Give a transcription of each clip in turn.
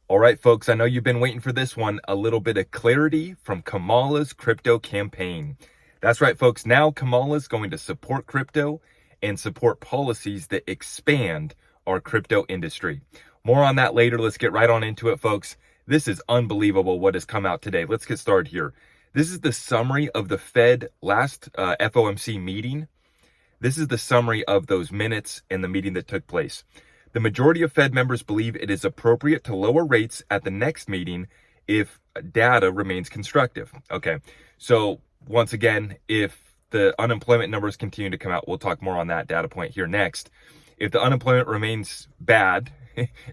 All right, folks, I know you've been waiting for this one. A little bit of clarity from Kamala's crypto campaign. That's right, folks. Now Kamala's going to support crypto and support policies that expand our crypto industry. More on that later. Let's get right on into it, folks. This is unbelievable what has come out today. Let's get started here. This is the summary of the Fed last FOMC meeting. This is the summary of those minutes and the meeting that took place. The majority of Fed members believe it is appropriate to lower rates at the next meeting if data remains constructive. Okay, so once again, if the unemployment numbers continue to come out, we'll talk more on that data point here next. If the unemployment remains bad,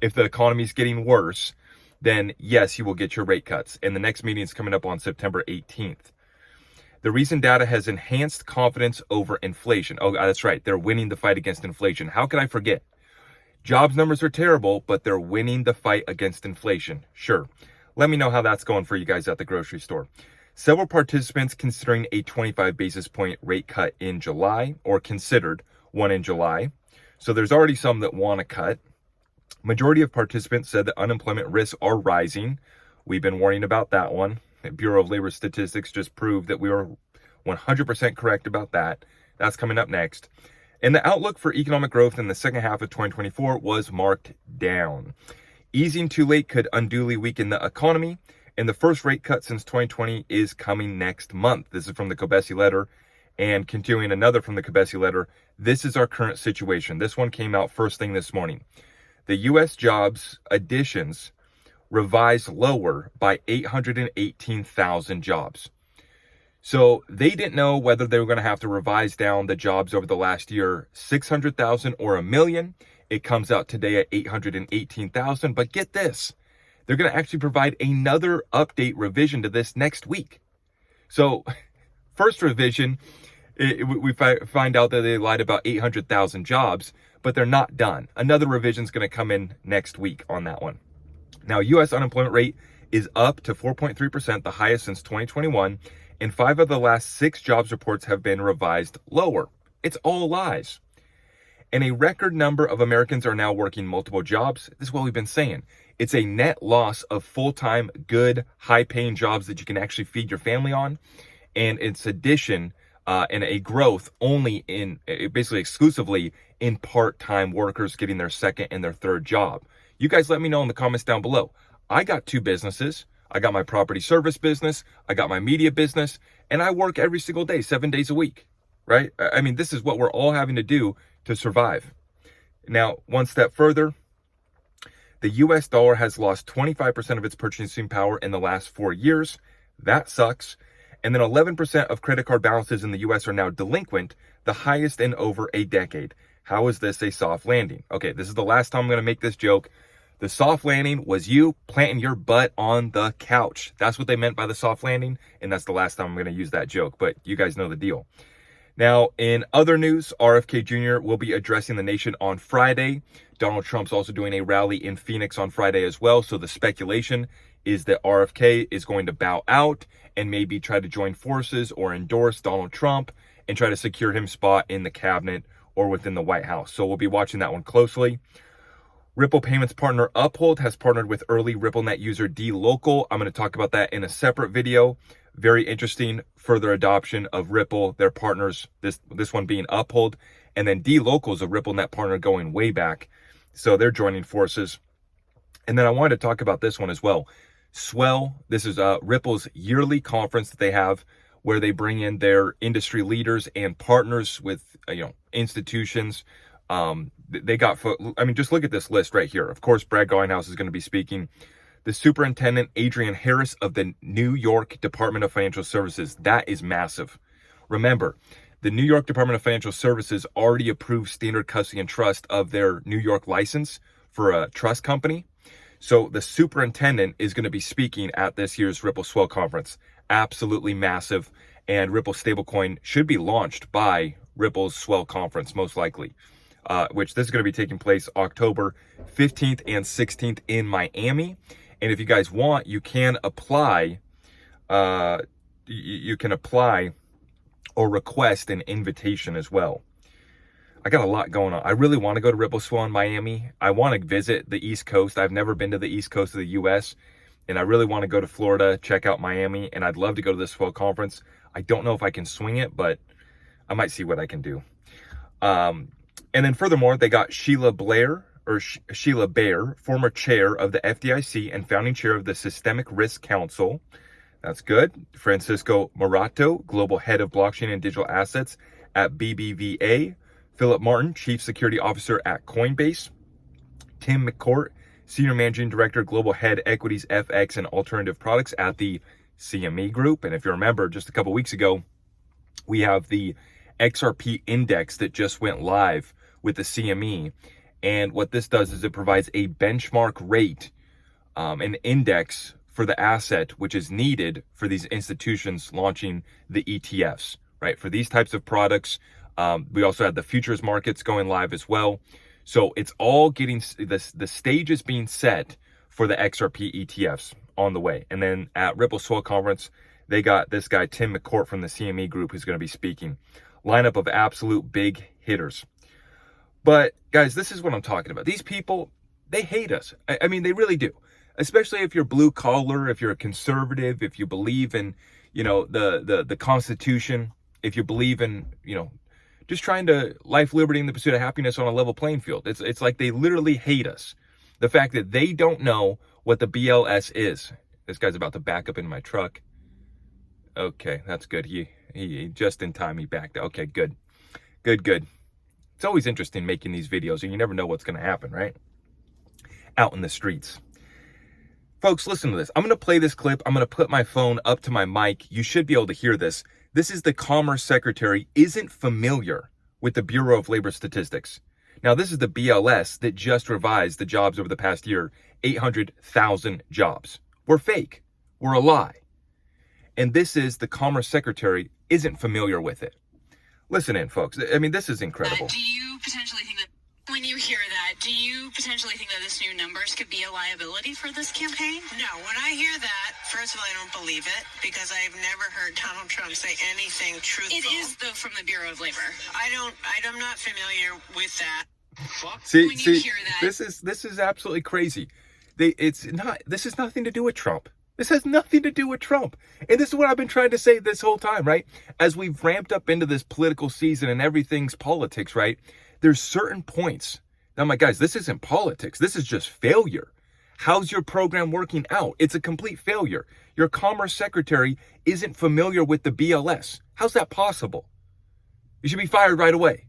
if the economy is getting worse, then yes, you will get your rate cuts. And the next meeting is coming up on September 18th. The recent data has enhanced confidence over inflation. Oh, that's right. They're winning the fight against inflation. How could I forget? Jobs numbers are terrible, but they're winning the fight against inflation. Sure. Let me know how that's going for you guys at the grocery store. Several participants considering a 25 basis point rate cut in July, or considered one in July. So there's already some that want to cut. Majority of participants said that unemployment risks are rising. We've been warning about that one. The Bureau of Labor Statistics just proved that we were 100% correct about that. That's coming up next. And the outlook for economic growth in the second half of 2024 was marked down. Easing too late could unduly weaken the economy, and the first rate cut since 2020 is coming next month. This is from the Kobesi letter, and continuing another from the Kobesi letter. This is our current situation. This one came out first thing this morning. The U.S. jobs additions revised lower by 818,000 jobs. So they didn't know whether they were going to have to revise down the jobs over the last year, 600,000 or a million. It comes out today at 818,000. But get this, they're going to actually provide another update revision to this next week. So first revision, we find out that they lied about 800,000 jobs, but they're not done. Another revision is going to come in next week on that one. Now, U.S. unemployment rate is up to 4.3%, the highest since 2021. And 5 of the last 6 jobs reports have been revised lower. It's all lies. And a record number of Americans are now working multiple jobs. This is what we've been saying. It's a net loss of full-time, good, high-paying jobs that you can actually feed your family on. And it's addition and a growth only in, basically exclusively in part-time workers getting their second and their third job. You guys let me know in the comments down below. I got 2 businesses. I got my property service business, I got my media business, and I work every single day, 7 days a week, right? I mean, this is what we're all having to do to survive. Now, one step further, the US dollar has lost 25% of its purchasing power in the last 4 years. That sucks. And then 11% of credit card balances in the US are now delinquent, the highest in over a decade. How is this a soft landing? Okay, this is the last time I'm going to make this joke. The soft landing was you planting your butt on the couch. That's what they meant by the soft landing. And that's the last time I'm going to use that joke. But you guys know the deal. Now, in other news, RFK Jr. will be addressing the nation on Friday. Donald Trump's also doing a rally in Phoenix on Friday as well. So the speculation is that RFK is going to bow out and maybe try to join forces or endorse Donald Trump and try to secure him spot in the cabinet or within the White House. So we'll be watching that one closely. Ripple payments partner Uphold has partnered with early RippleNet user dLocal. I'm going to talk about that in a separate video. Very interesting further adoption of Ripple, their partners, this one being Uphold. And then dLocal is a RippleNet partner going way back. So they're joining forces. And then I wanted to talk about this one as well. Swell, this is Ripple's yearly conference that they have where they bring in their industry leaders and partners with institutions. They got, I mean, just look at this list right here. Of course, Brad Garlinghouse is going to be speaking. The Superintendent Adrian Harris of the New York Department of Financial Services. That is massive. Remember, the New York Department of Financial Services already approved standard custody and trust of their New York license for a trust company. So the superintendent is going to be speaking at this year's Ripple Swell conference. Absolutely massive. And Ripple stablecoin should be launched by Ripple's Swell conference, most likely. Which this is going to be taking place October 15th and 16th in Miami. And if you guys want, you can apply. You can apply or request an invitation as well. I got a lot going on. I really want to go to Ripple Swell in Miami. I want to visit the East Coast. I've never been to the East Coast of the U.S., and I really want to go to Florida, check out Miami, and I'd love to go to this Swell conference. I don't know if I can swing it, but I might see what I can do. And then furthermore, they got Sheila Bair, former chair of the FDIC and founding chair of the Systemic Risk Council. That's good. Francisco Morato, global head of blockchain and digital assets at BBVA. Philip Martin, chief security officer at Coinbase. Tim McCourt, senior managing director, global head equities, FX, and alternative products at the CME Group. And if you remember, just a couple weeks ago, we have the XRP index that just went live with the CME. And what this does is it provides a benchmark rate, an index for the asset, which is needed for these institutions launching the ETFs, right? For these types of products, we also had the futures markets going live as well. So it's all getting, the stage is being set for the XRP ETFs on the way. And then at Ripple Swell Conference, they got this guy, Tim McCourt from the CME Group, who's going to be speaking. Lineup of absolute big hitters. But guys, this is what I'm talking about. These people, they hate us. I mean, they really do. Especially if you're blue collar, if you're a conservative, if you believe in, the Constitution, if you believe in, just trying to life, liberty, and the pursuit of happiness on a level playing field. It's like they literally hate us. The fact that they don't know what the BLS is. This guy's about to back up in my truck. Okay, that's good. He just in time, he backed. Okay, good. It's always interesting making these videos, and you never know what's going to happen, right? Out in the streets. Folks, listen to this. I'm going to play this clip. I'm going to put my phone up to my mic. You should be able to hear this. This is the Commerce Secretary isn't familiar with the Bureau of Labor Statistics. Now, this is the BLS that just revised the jobs over the past year. 800,000 jobs. We're fake. We're a lie. And this is the Commerce Secretary isn't familiar with it. Listen in, folks. I mean, this is incredible. Do you potentially think that when you hear that, do you potentially think that this new numbers could be a liability for this campaign? No, when I hear that, first of all, I don't believe it because I've never heard Donald Trump say anything truthful. It is, though, from the Bureau of Labor. I'm not familiar with that. See, hear that, this is absolutely crazy. This has nothing to do with Trump. This has nothing to do with Trump. And this is what I've been trying to say this whole time, right? As we've ramped up into this political season and everything's politics, right? There's certain points. Now, I'm like, guys, this isn't politics. This is just failure. How's your program working out? It's a complete failure. Your Commerce Secretary isn't familiar with the BLS. How's that possible? You should be fired right away.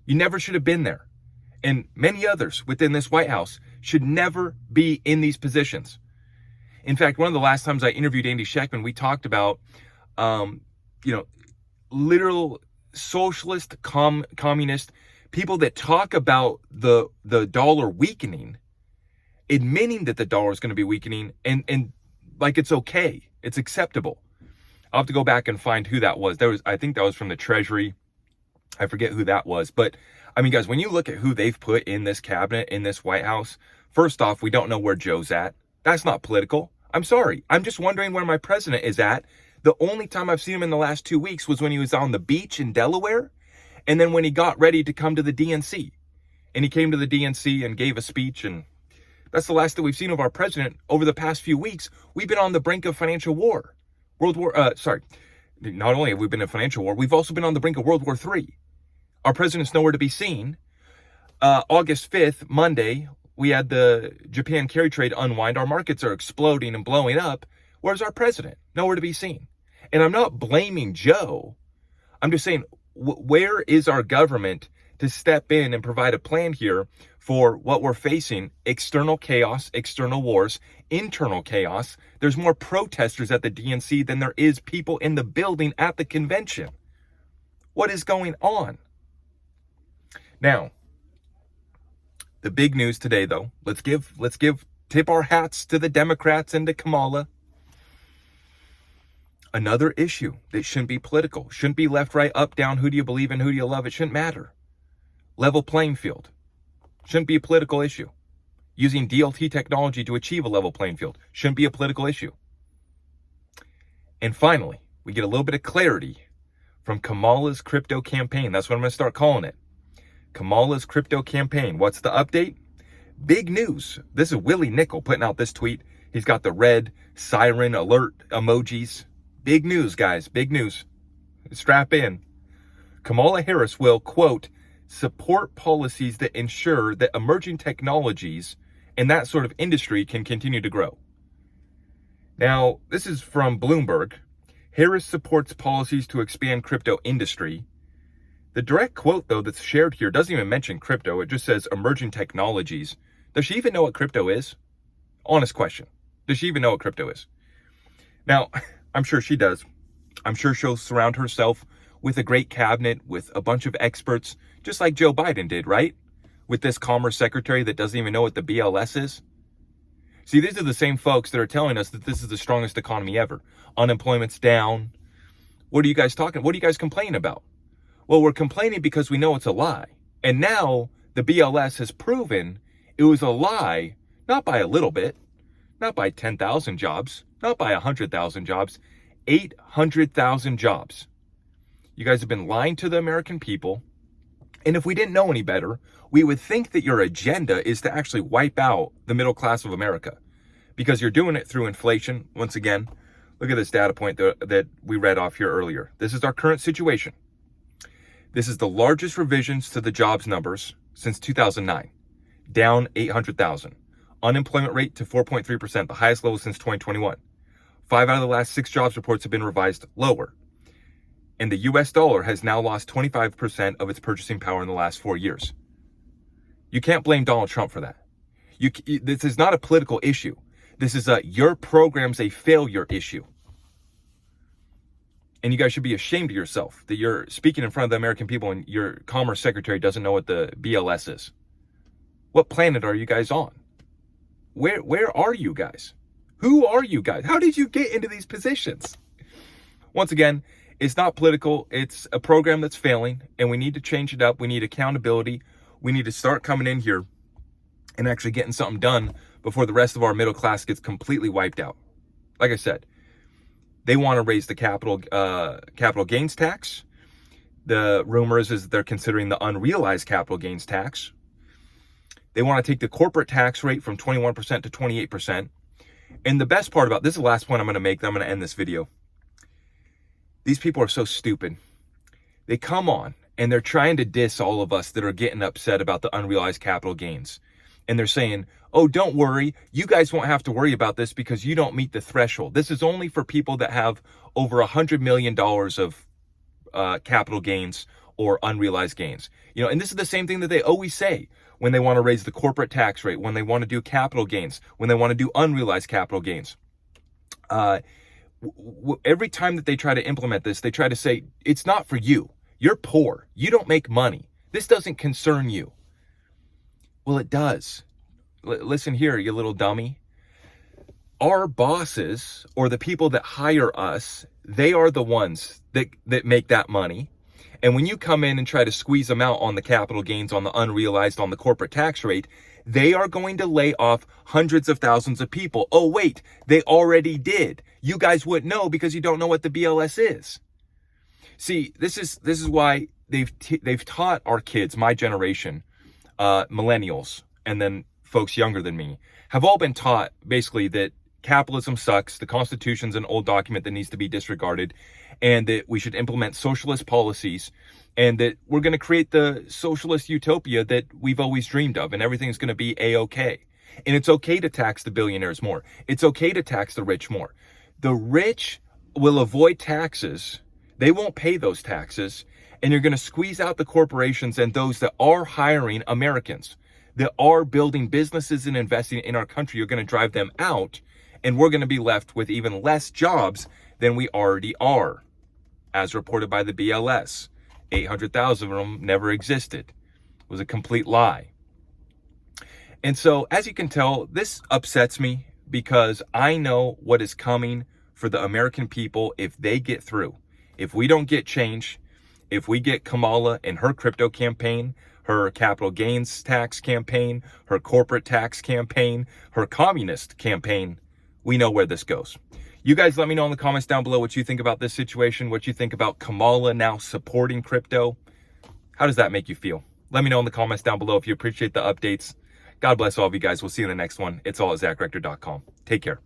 You never should have been there. And many others within this White House should never be in these positions. In fact, one of the last times I interviewed Andy Schectman, we talked about, literal socialist, communist people that talk about the dollar weakening, admitting that the dollar is going to be weakening, and like it's okay, it's acceptable. I'll have to go back and find who that was. I think that was from the Treasury. I forget who that was. But I mean, guys, when you look at who they've put in this cabinet, in this White House, first off, we don't know where Joe's at. That's not political. I'm sorry. I'm just wondering where my president is at. The only time I've seen him in the last 2 weeks was when he was on the beach in Delaware. And then when he got ready to come to the DNC. And he came to the DNC and gave a speech. And that's the last that we've seen of our president over the past few weeks. We've been on the brink of financial war. Not only have we been in financial war, we've also been on the brink of World War III. Our president's nowhere to be seen. August 5th, Monday, we had the Japan carry trade unwind. Our markets are exploding and blowing up. Where's our president? Nowhere to be seen. And I'm not blaming Joe. I'm just saying, where is our government to step in and provide a plan here for what we're facing? External chaos, external wars, internal chaos. There's more protesters at the DNC than there is people in the building at the convention. What is going on? Now, the big news today, though, let's tip our hats to the Democrats and to Kamala. Another issue that shouldn't be political, shouldn't be left, right, up, down, who do you believe in, who do you love, it shouldn't matter. Level playing field, shouldn't be a political issue. Using DLT technology to achieve a level playing field, shouldn't be a political issue. And finally, we get a little bit of clarity from Kamala's crypto campaign. That's what I'm going to start calling it. Kamala's crypto campaign. What's the update? Big news. This is Willie Nickel putting out this tweet. He's got the red siren alert emojis. Big news, guys. Big news. Strap in. Kamala Harris will, quote, support policies that ensure that emerging technologies and that sort of industry can continue to grow. Now, this is from Bloomberg. Harris supports policies to expand crypto industry. The direct quote, though, that's shared here doesn't even mention crypto. It just says emerging technologies. Does she even know what crypto is? Honest question. Does she even know what crypto is? Now, I'm sure she does. I'm sure she'll surround herself with a great cabinet, with a bunch of experts, just like Joe Biden did, right? With this Commerce Secretary that doesn't even know what the BLS is. See, these are the same folks that are telling us that this is the strongest economy ever. Unemployment's down. What are you guys talking? What are you guys complaining about? Well, we're complaining because we know it's a lie. And now the BLS has proven it was a lie, not by a little bit, not by 10,000 jobs, not by 100,000 jobs, 800,000 jobs. You guys have been lying to the American people. And if we didn't know any better, we would think that your agenda is to actually wipe out the middle class of America, because you're doing it through inflation. Once again, look at this data point that we read off here earlier. This is our current situation. This is the largest revisions to the jobs numbers since 2009, down 800,000. Unemployment rate to 4.3%, the highest level since 2021. 5 out of the last 6 jobs reports have been revised lower. And the US dollar has now lost 25% of its purchasing power in the last 4 years. You can't blame Donald Trump for that. This is not a political issue. This is your program's a failure issue. And you guys should be ashamed of yourself that you're speaking in front of the American people and your Commerce Secretary doesn't know what the BLS is. What planet are you guys on? Where are you guys? Who are you guys? How did you get into these positions? Once again, it's not political. It's a program that's failing, and we need to change it up. We need accountability. We need to start coming in here and actually getting something done before the rest of our middle class gets completely wiped out. Like I said, they want to raise the capital gains tax. The rumor is that they're considering the unrealized capital gains tax. They want to take the corporate tax rate from 21% to 28%. And the best part about this is the last point I'm going to make. I'm going to end this video. These people are so stupid. They come on and they're trying to diss all of us that are getting upset about the unrealized capital gains. And they're saying, oh, don't worry. You guys won't have to worry about this because you don't meet the threshold. This is only for people that have over $100 million of capital gains or unrealized gains. And this is the same thing that they always say when they want to raise the corporate tax rate, when they want to do capital gains, when they want to do unrealized capital gains. Every time that they try to implement this, they try to say, it's not for you. You're poor. You don't make money. This doesn't concern you. Well, it does. Listen here, you little dummy. Our bosses, or the people that hire us, they are the ones that make that money. And when you come in and try to squeeze them out on the capital gains, on the unrealized, on the corporate tax rate, they are going to lay off hundreds of thousands of people. Oh, wait, they already did. You guys wouldn't know because you don't know what the BLS is. See, this is why they've taught our kids, my generation, millennials, and then folks younger than me, have all been taught basically that capitalism sucks, the Constitution's an old document that needs to be disregarded, and that we should implement socialist policies, and that we're going to create the socialist utopia that we've always dreamed of, and everything's going to be A-okay. And it's okay to tax the billionaires more. It's okay to tax the rich more. The rich will avoid taxes. They won't pay those taxes. And you're going to squeeze out the corporations and those that are hiring Americans, that are building businesses and investing in our country. You're going to drive them out. And we're going to be left with even less jobs than we already are. As reported by the BLS, 800,000 of them never existed. It was a complete lie. And so, as you can tell, this upsets me because I know what is coming for the American people if they get through. If we don't get change, if we get Kamala and her crypto campaign, her capital gains tax campaign, her corporate tax campaign, her communist campaign, we know where this goes. You guys let me know in the comments down below what you think about this situation, what you think about Kamala now supporting crypto. How does that make you feel? Let me know in the comments down below if you appreciate the updates. God bless all of you guys. We'll see you in the next one. It's all at ZachRector.com. Take care.